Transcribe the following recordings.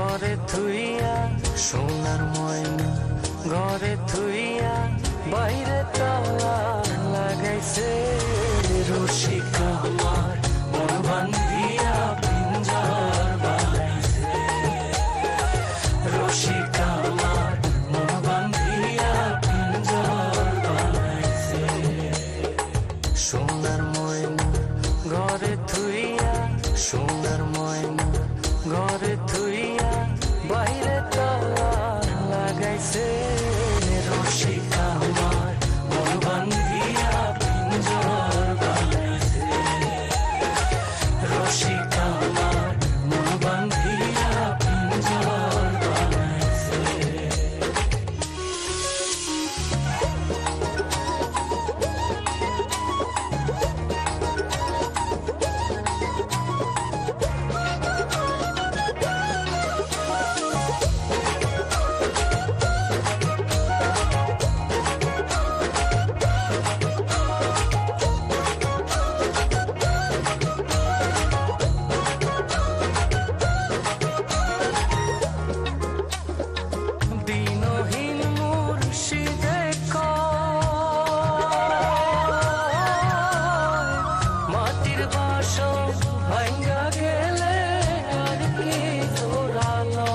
ঘরে থুইয়া সোনার ময়না ঘরে থুইয়া বাইরে তালা লাগাইছে রসিক আমার মন বান্ধিয়া পিঞ্জর বানাইছে রসিক আমার মন বান্ধিয়া পিঞ্জর বানাইছে সোনার ময়না ঘরে থুইয়া সোনার ময়না ঘরে থুইয়া বাইরে তালা লাগাইছে রসিক আমার মন বান্ধিয়া পিঞ্জর বানাইছে রসিক আমার মন বান্ধিয়া পিঞ্জর বানাইছে দিনহীন মুর্শিদে মাটির বাসন ভাঙ্গা গেলে আর কি জোড়ালো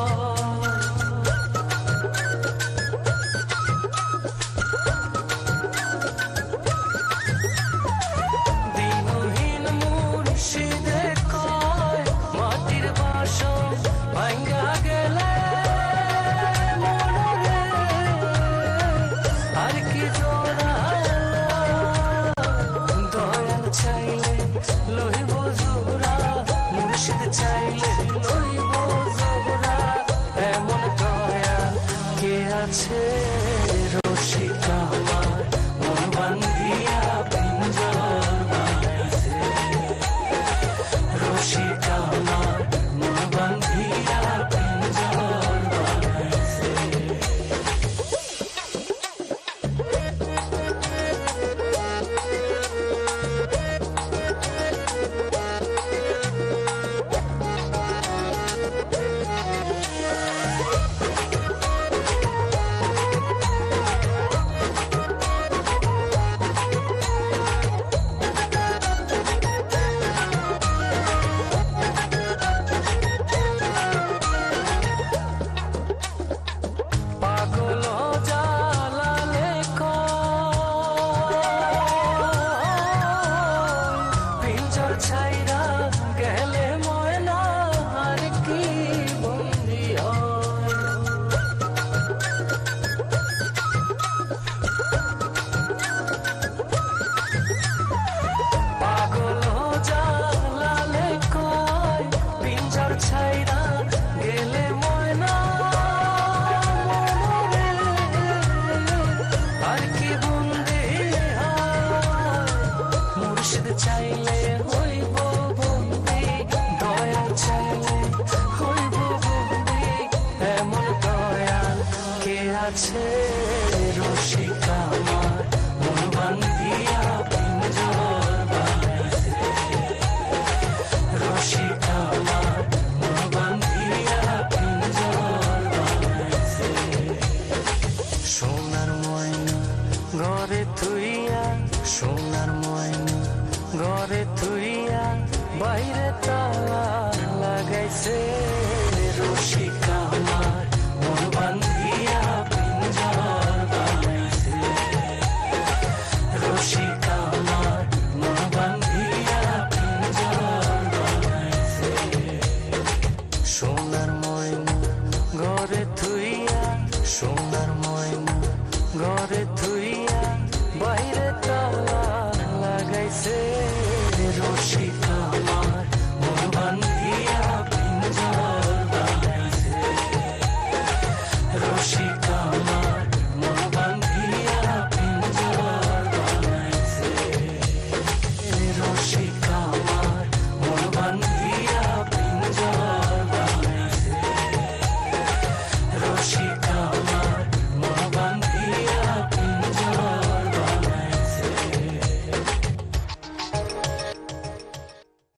দিনহীন মুর্শিদে মাটির বাসন ভাঙ্গা গেলে আর কি দয়াল চাইলে লইব জোড়া মুর্শিদ চাইলে লইব জোড়া এমন দয়া কে আছে রসিক আমার মন বান্ধিয়া পিঞ্জর বানাইছে রসিক আমার মন বান্ধিয়া পিঞ্জর বানাইছে পাগল জালালে পিঞ্জর ছাইরা গেলে ময়না আর কি বন্দি হয় পাগল জালালে পিঞ্জর ছাইরা গেলে ময়না আর কি বন্দি মুর্শিদ চাইলে হইব বন্দি দয়াল চাইলে হইব বন্দি এমন দয়াল কে আছে রসিক আমার মন বান্ধিয়া পিঞ্জর বানাইছে রসিক আমার মন বান্ধিয়া পিঞ্জর বানাইছে সোনার ময়না ঘরে থুইয়া সোনার ময়না ঘরে থুইয়া বাইরে তালা লাগাইছে রসিক আমার মন বান্ধিয়া পিঞ্জর বানাইছে রসিক আমার মন বান্ধিয়া পিঞ্জর বানাইছে সোনার ময়না ঘরে থুইয়া সোনার